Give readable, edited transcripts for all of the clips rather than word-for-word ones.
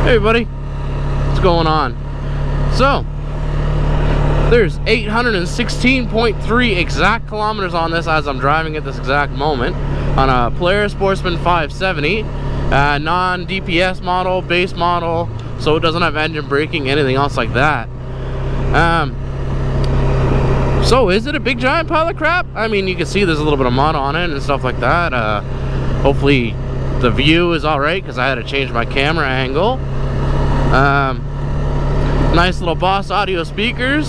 Hey buddy, what's going on? So, there's 816.3 exact kilometers on this as I'm driving at this exact moment on a Polaris Sportsman 570, non-DPS model, base model, so it doesn't have engine braking, anything else like that. So is it a big giant pile of crap? I mean, you can see there's a little bit of mud on it and stuff like that. Hopefully the view is alright because I had to change my camera angle. Nice little Boss audio speakers.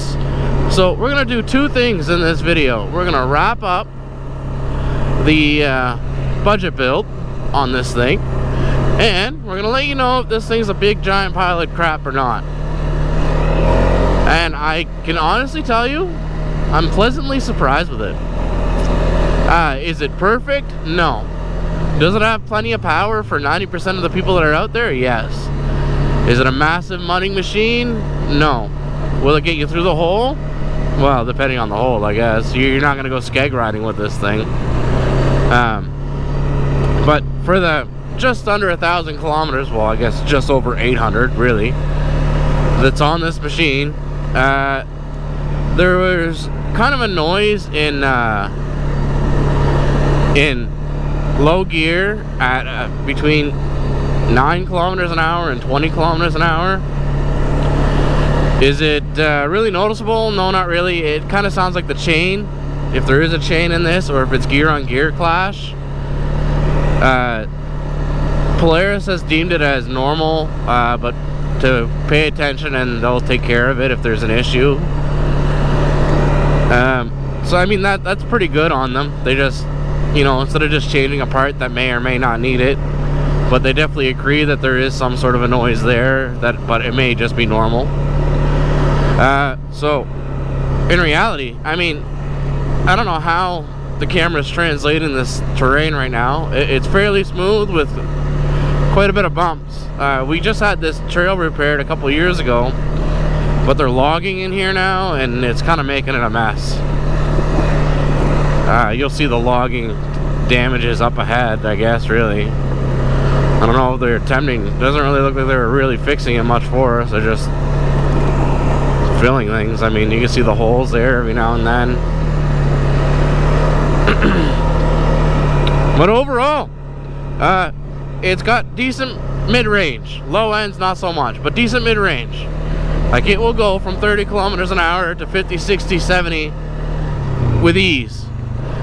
So we're gonna do two things in this video. We're gonna wrap up the budget build on this thing, and we're gonna let you know if this thing's a big giant pile of crap or not. And I can honestly tell you, I'm pleasantly surprised with it. Is it perfect? No. Does it have plenty of power for 90% of the people that are out there? Yes. Is it a massive mudding machine? No. Will it get you through the hole? Well, depending on the hole, I guess. You're not going to go skeg riding with this thing. But for the just under 1,000 kilometers, well, I guess just over 800, really, that's on this machine, there was kind of a noise in low gear at between 9 kilometers an hour and 20 kilometers an hour. Is it really noticeable? No, not really. It kind of sounds like the chain, if there is a chain in this, or if it's gear on gear clash. Polaris has deemed it as normal, but to pay attention and they'll take care of it if there's an issue. So I mean, that's pretty good on them. They just, you know, instead of just changing a part that may or may not need it, but they definitely agree that there is some sort of a noise there, but it may just be normal. So in reality, I mean, I don't know how the camera's translating this terrain right now. It's fairly smooth with quite a bit of bumps. We just had this trail repaired a couple years ago, but they're logging in here now and it's kind of making it a mess. You'll see the logging damages up ahead, I guess, really. I don't know if they're attempting. It doesn't really look like they're really fixing it much for us. They're just filling things. I mean, you can see the holes there every now and then. But overall, it's got decent mid-range. Low ends, not so much, but decent mid-range. Like, it will go from 30 kilometers an hour to 50, 60, 70 with ease.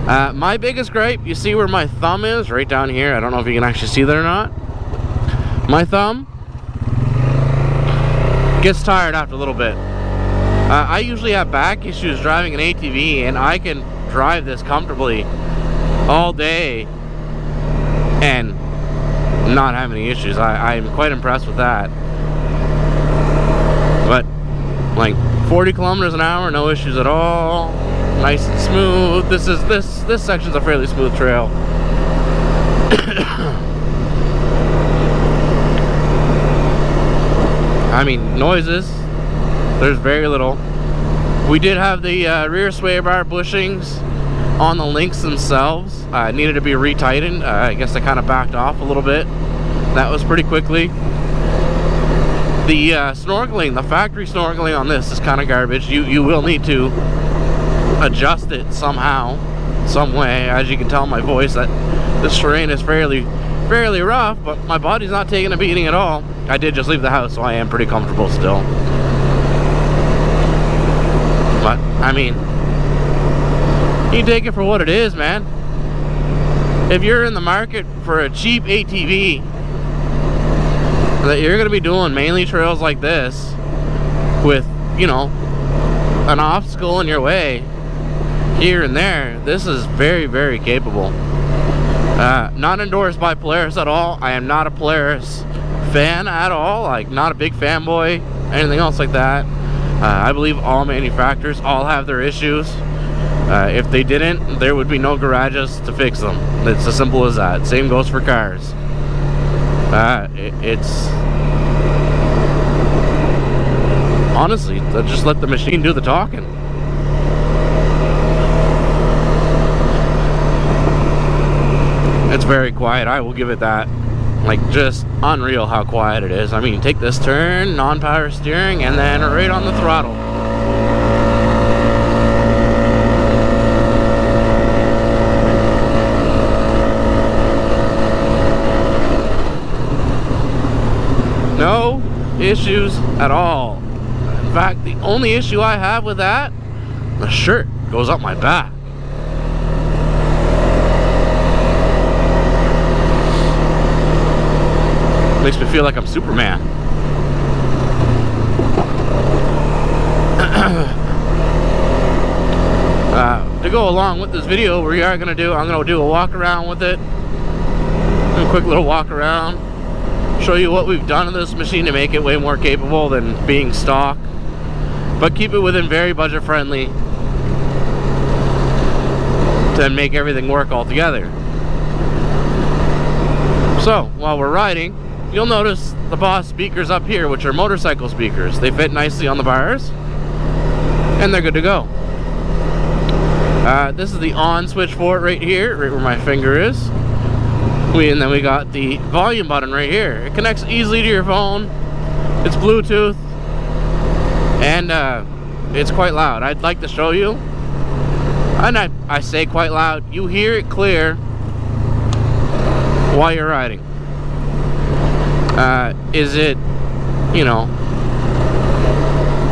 My biggest gripe, you see where my thumb is? Right down here. I don't know if you can actually see that or not. My thumb gets tired after a little bit. I usually have back issues driving an ATV, and I can drive this comfortably all day and not have any issues. I'm quite impressed with that. But like 40 kilometers an hour, no issues at all. Nice and smooth. This section's a fairly smooth trail. I mean, noises, there's very little. We did have the rear sway bar bushings on the links themselves. Needed to be retightened. I guess they kind of backed off a little bit. That was pretty quickly. The snorkeling, the factory snorkeling on this is kind of garbage. You will need to adjust it somehow, some way. As you can tell my voice, that this terrain is fairly rough, but my body's not taking a beating at all. I did just leave the house, so I am pretty comfortable still. But I mean, you take it for what it is, man. If you're in the market for a cheap ATV that you're going to be doing mainly trails like this with, you know, an obstacle in your way here and there, this is very, very capable. Not endorsed by Polaris at all. I am not a Polaris fan at all, like not a big fanboy, anything else like that. I believe all manufacturers all have their issues. If they didn't, there would be no garages to fix them. It's as simple as that. Same goes for cars. It's honestly, just let the machine do the talking. It's very quiet, I will give it that. Like, just unreal how quiet it is. I mean, take this turn, non-power steering, and then right on the throttle. No issues at all. In fact, the only issue I have with that, the shirt goes up my back. Makes me feel like I'm Superman. To go along with this video, I'm gonna do a walk around with it. Do a quick little walk around. Show you what we've done to this machine to make it way more capable than being stock, but keep it within very budget friendly to make everything work all together. So while we're riding, you'll notice the Boss speakers up here, which are motorcycle speakers. They fit nicely on the bars and they're good to go. This is the on switch for it right here, right where my finger is. And then we got the volume button right here. It connects easily to your phone. It's Bluetooth, and it's quite loud. I'd like to show you, and I say quite loud. You hear it clear while you're riding. Is it, you know,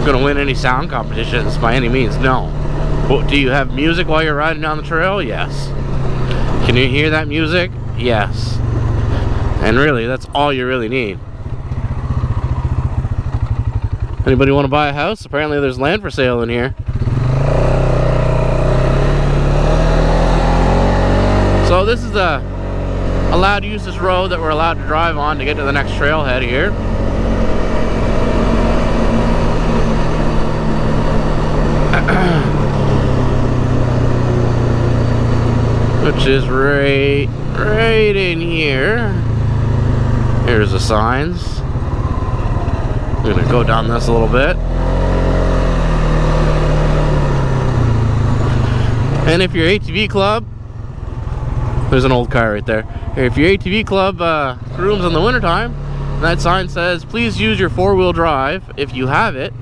gonna win any sound competitions by any means? No. But do you have music while you're riding down the trail? Yes. Can you hear that music? Yes. And really, that's all you really need. Anybody want to buy a house? Apparently there's land for sale in here. So this is the allowed use this road that we're allowed to drive on to get to the next trailhead here. Which is right in here. Here's the signs. I'm gonna go down this a little bit. And if your ATV club, there's an old car right there. If your ATV club grooms in the wintertime, that sign says, please use your four-wheel drive, if you have it,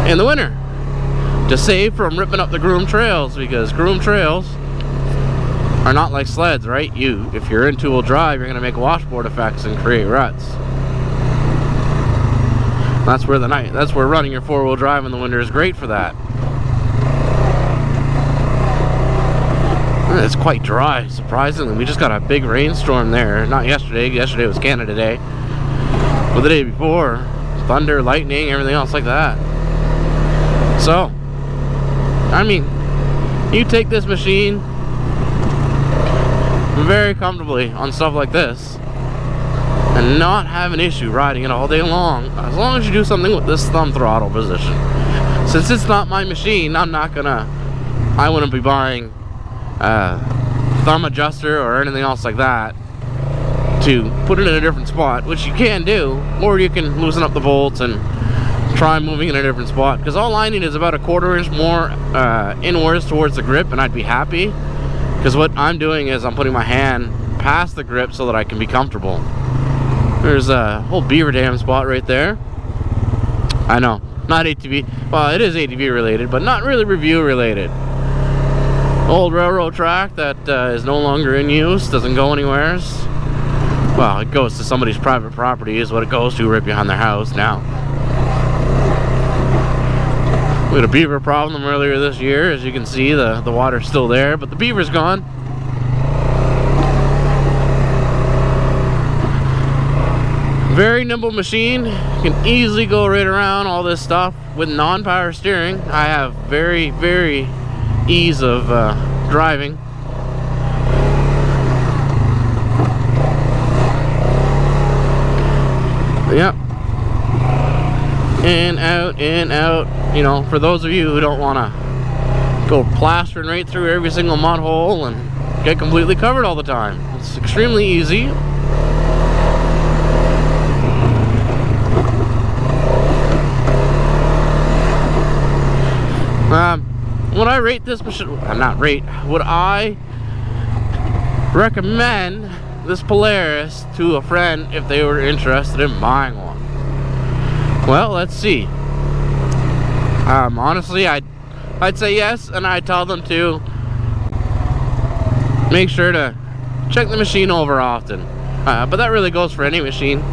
in the winter, to save from ripping up the groomed trails, because groomed trails are not like sleds, right? If you're in two-wheel drive, you're gonna make washboard effects and create ruts. That's where running your four-wheel drive in the winter is great for that. It's quite dry, surprisingly. We just got a big rainstorm there. Not yesterday. Yesterday was Canada Day. But the day before, thunder, lightning, everything else like that. So, I mean, you take this machine very comfortably on stuff like this and not have an issue riding it all day long, as long as you do something with this thumb throttle position. Since it's not my machine, I wouldn't be buying thumb adjuster or anything else like that to put it in a different spot, which you can do, or you can loosen up the bolts and try moving in a different spot, because all I need is about a 1/4 inch more inwards towards the grip and I'd be happy. Because what I'm doing is I'm putting my hand past the grip so that I can be comfortable. There's a whole beaver dam spot right there. I know, not ATV. Well, it is ATV related, but not really review related. Old railroad track that is no longer in use, doesn't go anywhere. Well, it goes to somebody's private property is what it goes to, right behind their house now. We had a beaver problem earlier this year. As you can see, the water's still there, but the beaver's gone. Very nimble machine. You can easily go right around all this stuff with non-power steering. I have very, very ease of driving. Yep. In, out. You know, for those of you who don't want to go plastering right through every single mud hole and get completely covered all the time. It's extremely easy. Would I rate this machine? Would I recommend this Polaris to a friend if they were interested in buying one. Well, let's see. Honestly, I'd say yes, and I'd tell them to make sure to check the machine over often. But that really goes for any machine,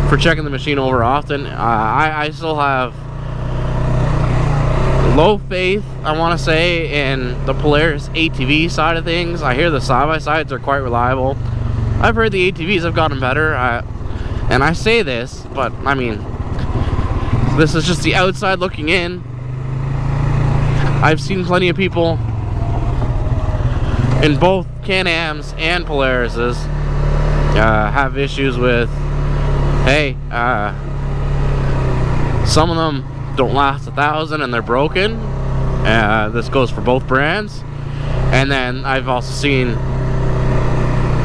for checking the machine over often. I still have low faith, I want to say, in the Polaris ATV side of things. I hear the side-by-sides are quite reliable. I've heard the ATVs have gotten better, and I say this, but I mean, this is just the outside looking in. I've seen plenty of people in both Can-Ams and Polarises have issues with, hey, some of them don't last 1,000 and they're broken. This goes for both brands. And then I've also seen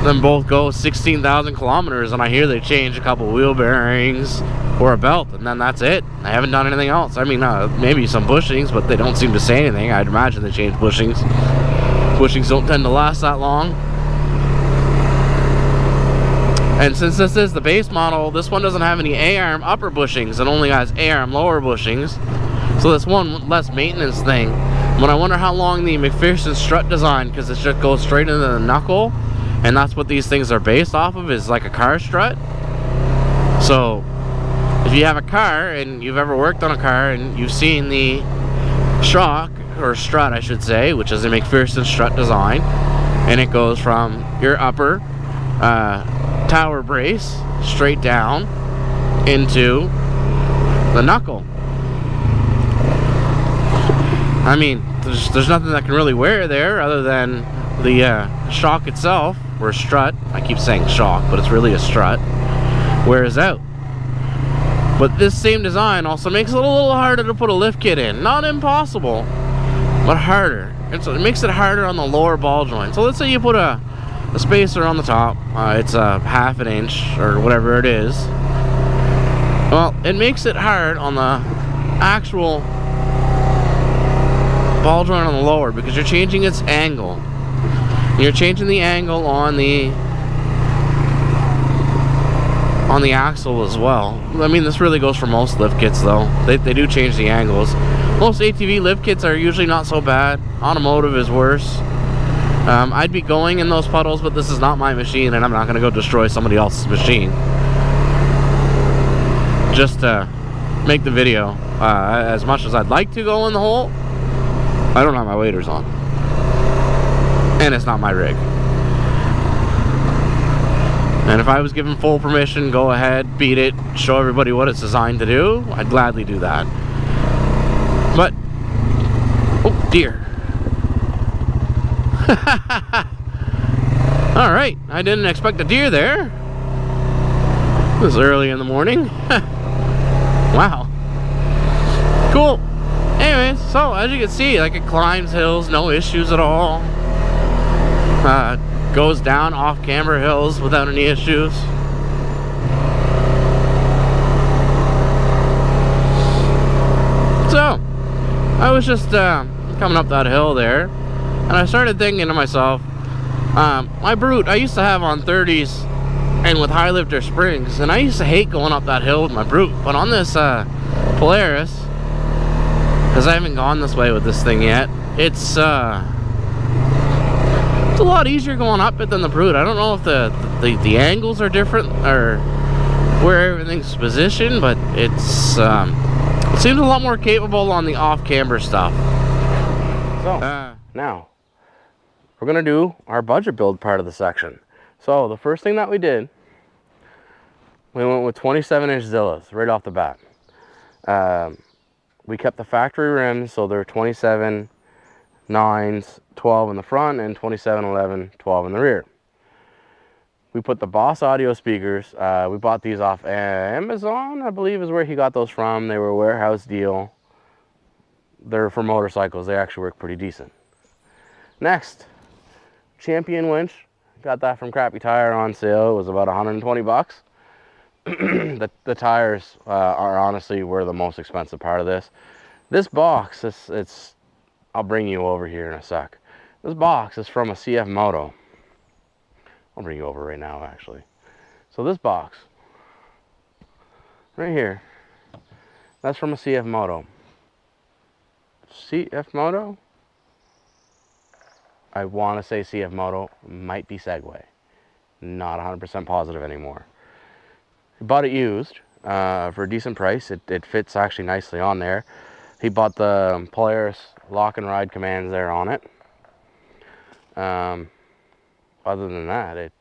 them both go 16,000 kilometers, and I hear they change a couple wheel bearings or a belt, and then that's it. I haven't done anything else. I mean, maybe some bushings, but they don't seem to say anything. I'd imagine they change bushings. Bushings don't tend to last that long. And since this is the base model, this one doesn't have any A-arm upper bushings. It only has A-arm lower bushings. So this one less maintenance thing. But I wonder how long the McPherson strut design, because it just goes straight into the knuckle, and that's what these things are based off of, is like a car strut. So if you have a car and you've ever worked on a car and you've seen the shock, or strut I should say, which is a McPherson strut design, and it goes from your upper tower brace straight down into the knuckle. I mean, there's nothing that can really wear there other than the shock itself, or strut. I keep saying shock, but it's really a strut. Wears out. But this same design also makes it a little harder to put a lift kit in. Not impossible, but harder. It makes it harder on the lower ball joint. So let's say you put a spacer on the top. It's a 1/2 inch or whatever it is. Well, it makes it hard on the actual ball joint on the lower, because you're changing its angle. You're changing the angle on the axle as well. I mean, this really goes for most lift kits though. They do change the angles. Most ATV lift kits are usually not so bad. Automotive is worse. I'd be going in those puddles, but this is not my machine, and I'm not going to go destroy somebody else's machine just to make the video. As much as I'd like to go in the hole, I don't have my waders on, and it's not my rig. And if I was given full permission, go ahead, beat it, show everybody what it's designed to do, I'd gladly do that. But, oh dear. Alright, I didn't expect a deer there. It was early in the morning. Wow. Cool. Anyways, so as you can see, like, it climbs hills, no issues at all. Goes down off camber hills without any issues. So I was just coming up that hill there, and I started thinking to myself, my Brute I used to have on 30s and with high lifter springs, and I used to hate going up that hill with my Brute, but on this Polaris, because I haven't gone this way with this thing yet, it's a lot easier going up it than the Brute. I don't know if the angles are different or where everything's positioned, but it's it seems a lot more capable on the off camber stuff. So now we're gonna do our budget build part of the section. So the first thing that we did, we went with 27-inch Zillas right off the bat. We kept the factory rims, so they're 27 9s, 12 in the front, and 27 11 12 in the rear. We put the Boss audio speakers. We bought these off Amazon, I believe is where he got those from. They were a warehouse deal. They're for motorcycles. They actually work pretty decent. Next, Champion winch. Got that from Crappy Tire on sale. It was about 120 bucks. The tires are honestly were the most expensive part of this. This box, it's I'll bring you over here in a sec. This box is from a CF Moto. I'll bring you over right now, actually. So this box, right here, that's from a CF Moto. CF Moto? I want to say CF Moto, might be Segway. Not 100% positive anymore. He bought it used for a decent price. It fits actually nicely on there. He bought the Polaris lock and ride commands there on it. Other than that,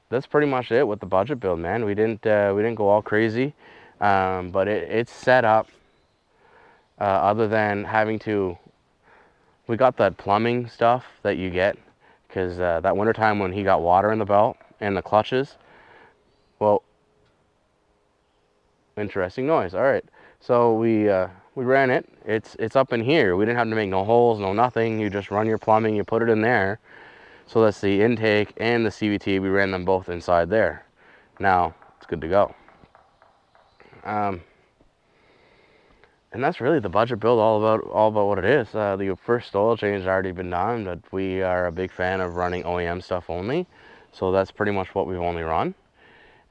that's pretty much it with the budget build, man. We didn't go all crazy, but it's set up. Other than having to, we got that plumbing stuff that you get, because that wintertime when he got water in the belt and the clutches, well, interesting noise. All right, so we ran it. It's up in here. We didn't have to make no holes, no nothing. You just run your plumbing, you put it in there. So that's the intake and the CVT. We ran them both inside there. Now it's good to go. And that's really the budget build, all about what it is. The first oil change has already been done, but we are a big fan of running OEM stuff only. So that's pretty much what we've only run.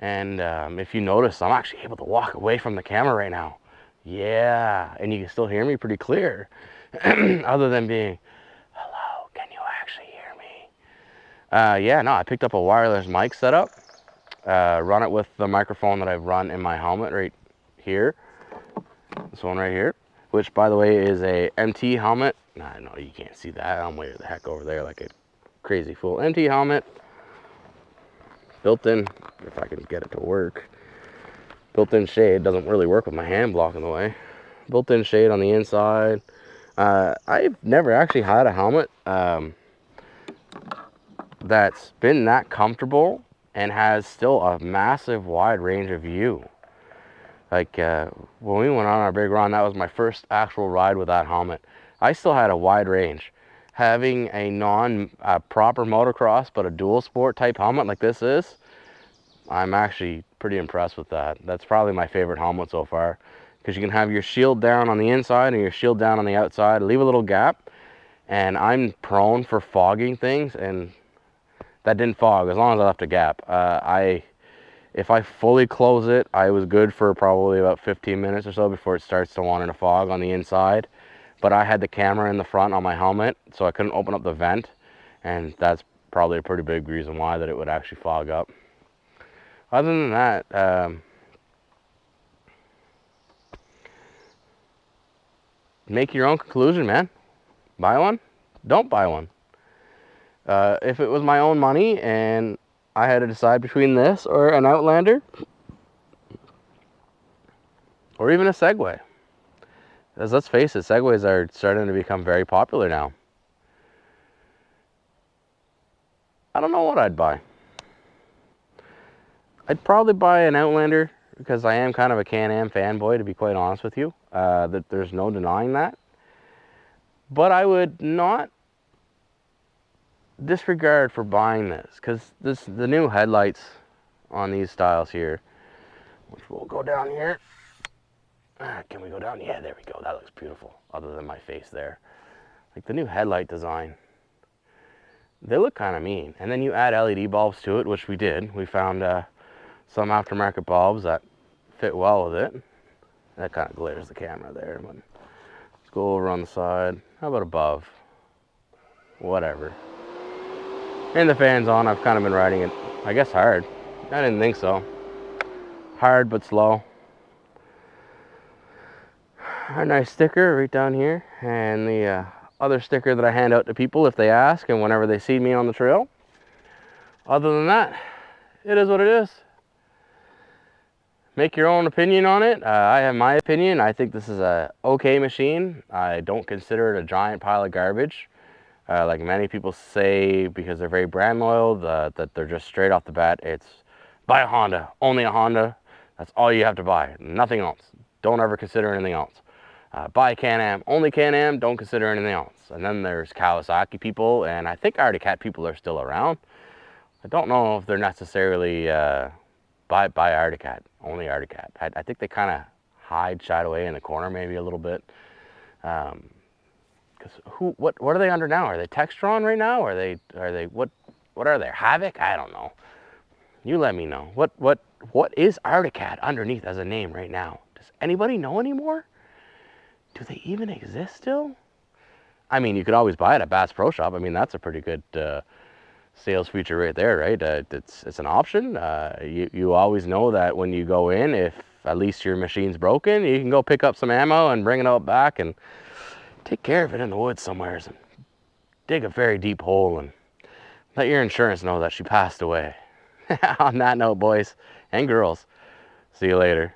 And if you notice, I'm actually able to walk away from the camera right now. Yeah, and you can still hear me pretty clear. Other than being, hello, can you actually hear me? Yeah, no, I picked up a wireless mic setup. Run it with the microphone that I've run in my helmet right here. This one right here, which by the way is a MT helmet. Nah, no, you can't see that. I'm way the heck over there like a crazy fool. MT helmet, built-in, if I can get it to work. Built-in shade, doesn't really work with my hand blocking the way. Built-in shade on the inside. I've never actually had a helmet that's been that comfortable and has still a massive wide range of view. Like when we went on our big run, that was my first actual ride with that helmet. I still had a wide range. Having a non-proper motocross, but a dual sport type helmet like this is, I'm actually pretty impressed with that. That's probably my favorite helmet so far, because you can have your shield down on the inside and your shield down on the outside, leave a little gap. And I'm prone for fogging things, and that didn't fog as long as I left a gap. If I fully close it, I was good for probably about 15 minutes or so before it starts to want to fog on the inside. But I had the camera in the front on my helmet, so I couldn't open up the vent, and that's probably a pretty big reason why that it would actually fog up. Other than that, make your own conclusion, man. Buy one, don't buy one. If it was my own money and I had to decide between this or an Outlander, or even a Segway. Because let's face it, Segways are starting to become very popular now. I don't know what I'd buy. I'd probably buy an Outlander, because I am kind of a Can-Am fanboy, to be quite honest with you. That there's no denying that. But I would not disregard for buying this, because the new headlights on these styles here, which we'll go down here. Can we go down? Yeah, there we go. That looks beautiful, other than my face there. Like the new headlight design, they look kind of mean. And then you add LED bulbs to it, which we did. We found some aftermarket bulbs that fit well with it. That kind of glares the camera there. But let's go over on the side. How about above? Whatever. And the fan's on. I've kind of been riding it, I guess, hard. I didn't think so. Hard but slow. A nice sticker right down here, and the other sticker that I hand out to people if they ask and whenever they see me on the trail. Other than that, it is what it is. Make your own opinion on it. I have my opinion. I think this is a okay machine. I don't consider it a giant pile of garbage. Like many people say, because they're very brand loyal, that they're just straight off the bat, it's buy a Honda, only a Honda. That's all you have to buy, nothing else. Don't ever consider anything else. Buy Can-Am, only Can-Am, don't consider anything else. And then there's Kawasaki people, and I think Arctic Cat people are still around. I don't know if they're necessarily buy Arctic Cat, only Arctic Cat. I think they kind of shied away in the corner maybe a little bit. Because what are they under now? Are they Textron right now? Are they what What are they? Havoc? I don't know. You let me know. What is Arcticat underneath as a name right now? Does anybody know anymore? Do they even exist still? I mean, you could always buy it at Bass Pro Shop. I mean, that's a pretty good sales feature right there, right? It's an option. You always know that when you go in, if at least your machine's broken, you can go pick up some ammo and bring it out back and take care of it in the woods somewhere and dig a very deep hole and let your insurance know that she passed away. On that note, boys and girls, see you later.